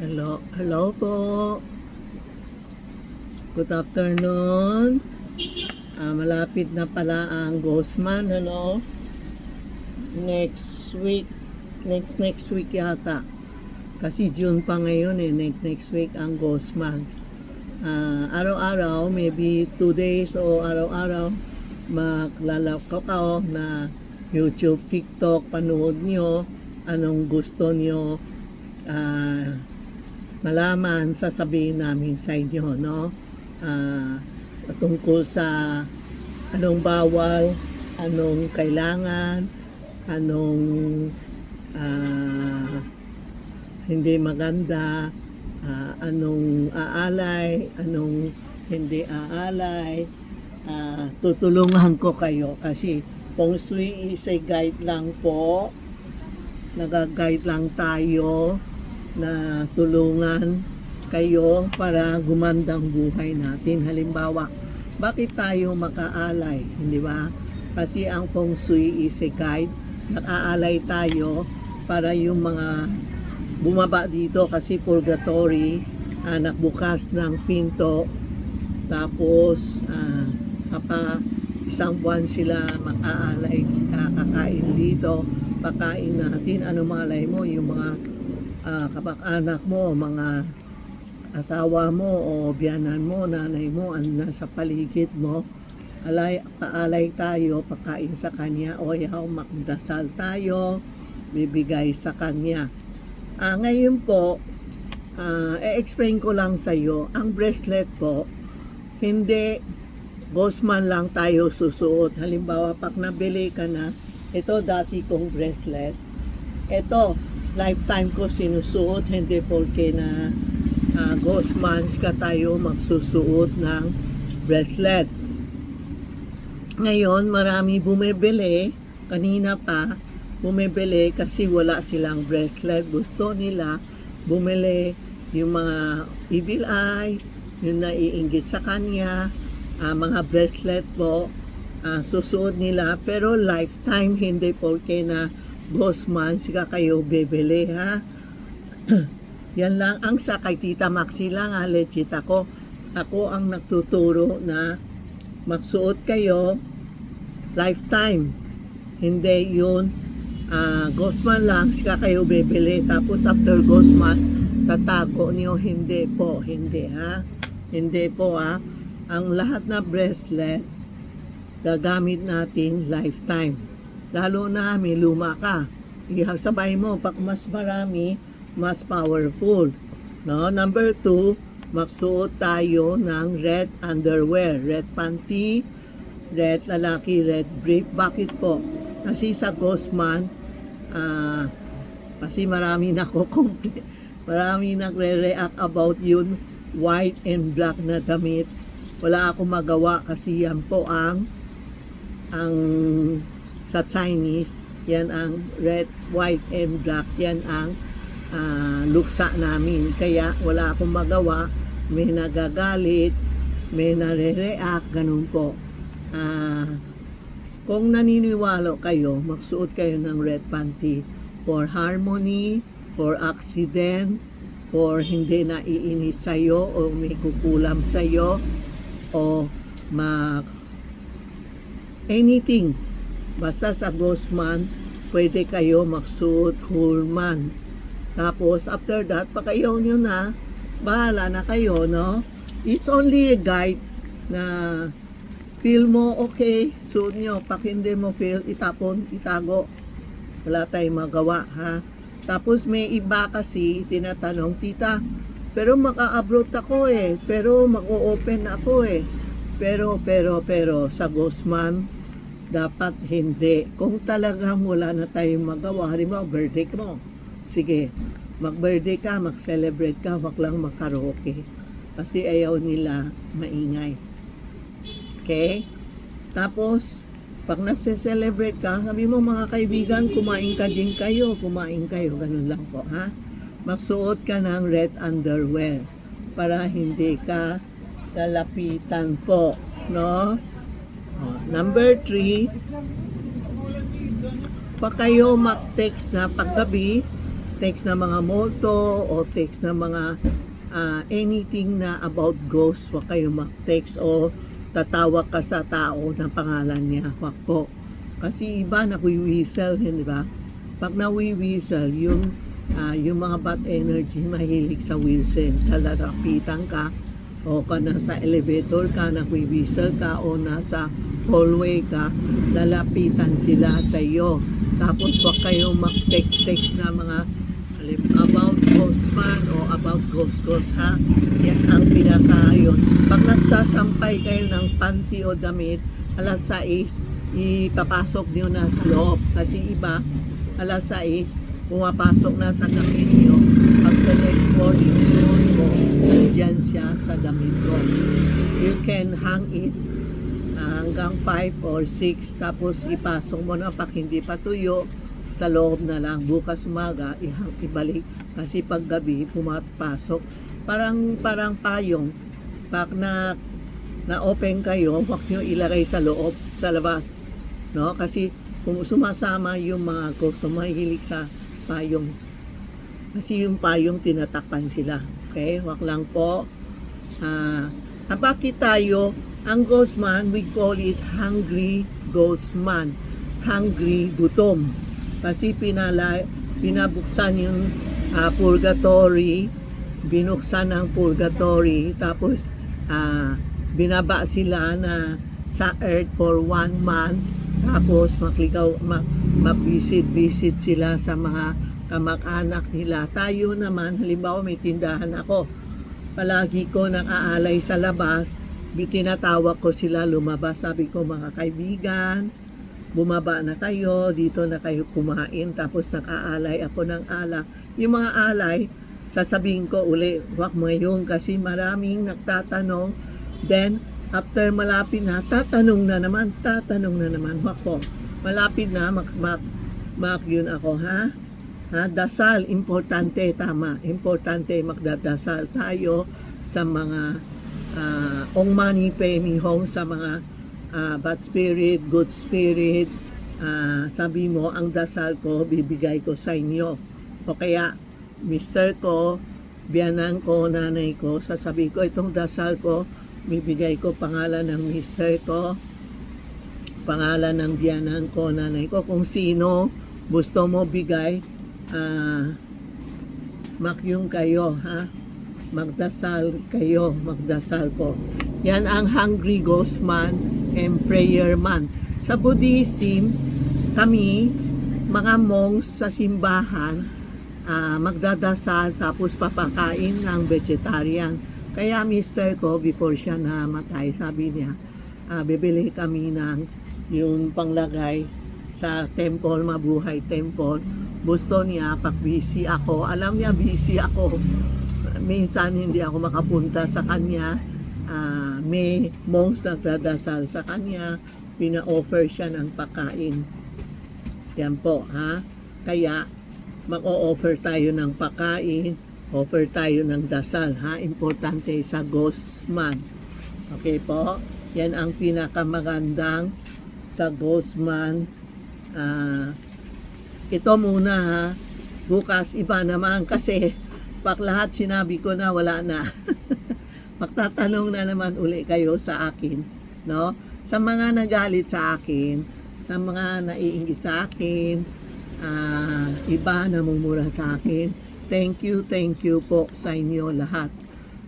Hello po. Good afternoon. Malapit na pala ang Gosman, ano? Next week, next week yata. Kasi June pa ngayon next week ang Gosman. Araw-araw, maybe 2 days o araw-araw, maglalako ka na YouTube, TikTok, panood nyo, anong gusto nyo, malaman, sasabihin namin sa inyo, no? Tungkol sa anong bawal, anong kailangan, anong hindi maganda, anong aalay, anong hindi aalay. Tutulungan ko kayo kasi Feng Shui is a guide lang po. Nag-guide lang tayo na tulungan kayo para gumandang buhay natin. Halimbawa, bakit tayo makaalay? Hindi ba? Kasi ang Feng Shui is a guide. Nakaalay tayo para yung mga bumaba dito kasi purgatory, nagbukas ng pinto. Tapos, isang buwan sila makaalay, kakain dito. Pakain natin, ano malay mo, yung mga kapak-anak mo, mga asawa mo o biyanan mo, nanay mo, ang nasa paligid mo, paalay tayo, pakain sa kanya, o yaw, magdasal tayo, bibigay sa kanya. Ngayon po, i-explain ko lang sa iyo, ang bracelet po, hindi Gosman lang tayo susuot. Halimbawa, pag nabili ka na, ito dati kong bracelet, ito, lifetime ko sinusuot, hindi porke na Gosmans ka tayo magsusuot ng bracelet. Ngayon, marami bumibili, kanina pa, bumibili kasi wala silang bracelet. Gusto nila bumili yung mga evil eye, yung naiinggit sa kanya, mga bracelet po, susuot nila, pero lifetime, hindi porke na Gosman, sika kayo bibili, ha? Yan lang ang sa kay Tita Maxi lang, legit ako. Ako ang nagtuturo na magsuot kayo lifetime. Hindi yun, Gosman lang, sika kayo bibili. Tapos after Gosman, tatago niyo, hindi po, hindi, ha? Hindi po, ha? Ang lahat na bracelet, gagamit natin lifetime. Lalo na may luma ka. Ihasabay mo, pag mas marami, mas powerful. No? Number 2, magsuot tayo ng red underwear, red panty, red lalaki, red brief. Bakit po? Kasi sa Gosman, kasi marami marami nagre-react about yun, white and black na damit. Wala akong magawa kasi yan po ang sa Chinese, yan ang red, white, and black, yan ang luksa namin. Kaya wala akong magawa, may nagagalit, may nare-react, ganun po. Kung naniniwala kayo, magsuot kayo ng red panty for harmony, for accident, for hindi naiinis sa'yo o may kukulam sa'yo o anything. Basta sa Gosman, pwede kayo magsuot Hulman. Tapos, after that, pag ayaw nyo na, bahala na kayo, no? It's only a guide na feel mo okay, suot nyo. Pag hindi mo feel, itapon, itago. Wala tayong magawa, ha? Tapos, may iba kasi tinatanong, Tita, pero maka-abroad ako pero mag-o-open ako Pero, sa Gosman, dapat hindi. Kung talagang wala na tayong magawa, halimbawa, birthday mo, sige, mag-birthday ka, mag-celebrate ka, wag lang mag-karaoke. Kasi ayaw nila maingay. Okay? Tapos, pag nagse-celebrate ka, sabi mo mga kaibigan, kumain ka din kayo, ganun lang po, ha? Magsuot ka ng red underwear para hindi ka lalapitan po, no? Number 3, pag kayo mag-text na paggabi, text na mga multo o text na mga anything na about ghost, huwag kayong mag-text o tatawag ka sa tao na pangalan niya. Huwag po. Kasi iba nawiwisel, di ba? Pag nawiwisel, yung mga bad energy mahilig sa whistle. Talarapitan ka o ka nasa elevator ka, nawiwisel ka o nasa hallway ka, lalapitan sila sa iyo. Tapos huwag kayong mag-text na mga about Ghostman o about ghost ha. Yan ang pinaka yun. Pag nagsasampay kayo ng panty o damit, alas 6, ipapasok nyo na sa loob. Kasi iba, alas 6, pumapasok na sa damit nyo. Pag the next morning, soon mo, nandyan siya sa damit ko. You can hang it hanggang 5 or 6, tapos ipasok mo na pag hindi pa tuyo, sa loob na lang. Bukas umaga, ibalik. Kasi pag gabi, pumapasok. Parang payong. Pag na-open kayo, huwag nyo ilagay sa loob, sa labas. No? Kasi kung sumasama yung mga ghost, mahilig sa payong. Kasi yung payong, tinatakpan sila. Okay? Huwag lang po. Bakit tayo, ang ghostman, we call it hungry ghostman. Hungry, gutom. Kasi pinabuksan yung purgatory, binuksan ang purgatory, tapos binaba sila na sa earth for 1 month, tapos mag-visit sila sa mga kamag-anak nila. Tayo naman, halimbawa may tindahan ako, palagi ko nang-aalay sa labas, tinatawag ko sila lumabas, sabi ko mga kaibigan, bumaba na kayo, dito na kayo kumain, tapos nag-aalay ako ng alak. Yung mga alay, sasabihin ko uli, wag mo yun kasi maraming nagtatanong. Then, after malapit na, tatanong na naman, wag po. Malapit na, yun ako, ha? Dasal, importante, tama. Importante, magdadasal tayo sa mga Ong Mani Padme Hum, sa mga bad spirit, good spirit, sabi mo, ang dasal ko, bibigay ko sa inyo. O kaya, mister ko, biyanan ko, nanay ko, sasabi ko, itong dasal ko, bibigay ko pangalan ng mister ko, pangalan ng biyanan ko, nanay ko, kung sino gusto mo bigay, makyong kayo, ha? Magdasal kayo, magdasal ko. Yan ang hungry ghost man and prayer man. Sa Buddhism, kami, mga monks sa simbahan, magdadasal tapos papakain ng vegetarian. Kaya mister ko, before siya namatay, sabi niya, bibili kami ng yung panglagay sa temple, Mabuhay Temple. Gusto niya, pag busy ako, alam niya busy ako, minsan hindi ako makapunta sa kanya, may monks nagdadasal sa kanya, pina-offer siya ng pagkain. Yan po, ha? Kaya, mag-o-offer tayo ng pagkain, offer tayo ng dasal, ha? Importante sa ghostman. Okay po? Yan ang pinakamagandang sa ghostman. Ito muna, ha? Bukas, iba naman kasi pag lahat sinabi ko na, wala na. Magtatanong na naman uli kayo sa akin, no? Sa mga nagalit sa akin, sa mga naiinggit sa akin, iba namumura sa akin, thank you po sa inyo lahat.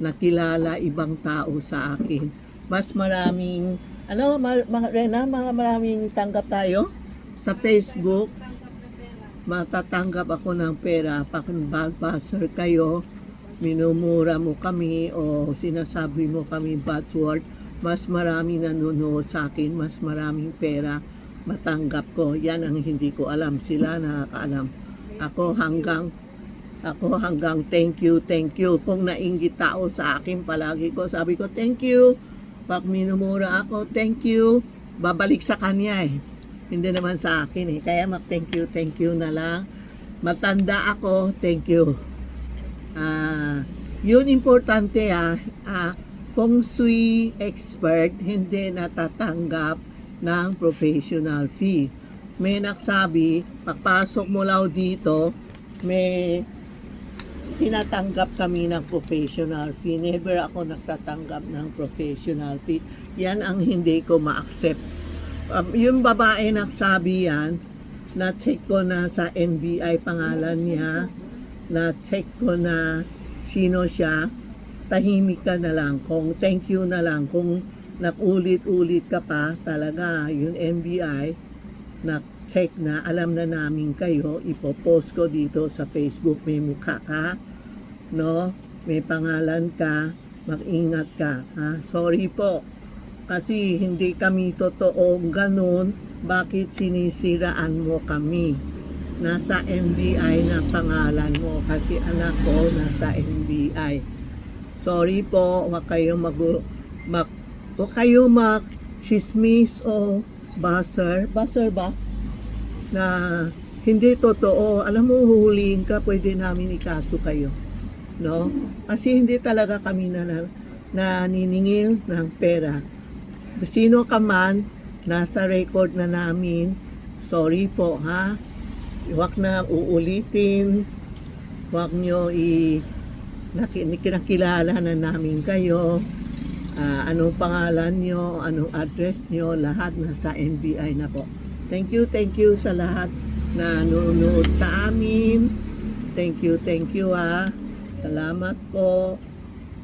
Nakilala ibang tao sa akin. Mas maraming, maraming tanggap tayo sa Facebook. Matatanggap ako ng pera pag buzzer kayo, minumura mo kami o sinasabi mo kami bad word, mas marami nanonood sa akin, mas maraming pera matanggap ko. Yan ang hindi ko alam, sila nakakaalam. Ako hanggang thank you. Kung nainggit tao sa akin, palagi ko sabi ko thank you. Pag minumura ako, thank you. Babalik sa kanya eh. Hindi naman sa akin eh. Kaya thank you na lang. Matanda ako, thank you. Yun importante Feng Shui expert hindi natatanggap ng professional fee. May nagsabi, pagpasok mo lang dito, may tinatanggap kami ng professional fee. Never ako nagtatanggap ng professional fee. Yan ang hindi ko ma-accept. Yung babae nagsabi yan, na-check ko na sa NBI pangalan niya, na-check ko na sino siya, tahimik ka na lang. Kung thank you na lang, kung nakulit-ulit ka pa, talaga yung NBI, na-check na, alam na namin kayo, ipopost ko dito sa Facebook, may mukha ka, no? May pangalan ka, mag-ingat ka, ha? Sorry po, kasi hindi kami totoo ganun, bakit sinisiraan mo kami? Nasa NBI na pangalan mo, kasi anak ko nasa NBI. Sorry po, huwag kayo huwag kayo mag-chismis o buzzer ba? Na hindi totoo. Alam mo, huhulihin ka, pwede namin ikaso kayo. No? Kasi hindi talaga kami naniningil ng pera. Sino ka man, nasa record na namin. Sorry po, ha? Huwag na uulitin. Huwag nyo kinakilala na namin kayo. Anong pangalan nyo, anong address nyo, lahat nasa NBI na po. Thank you sa lahat na nanonood sa amin. Thank you ha. Salamat po.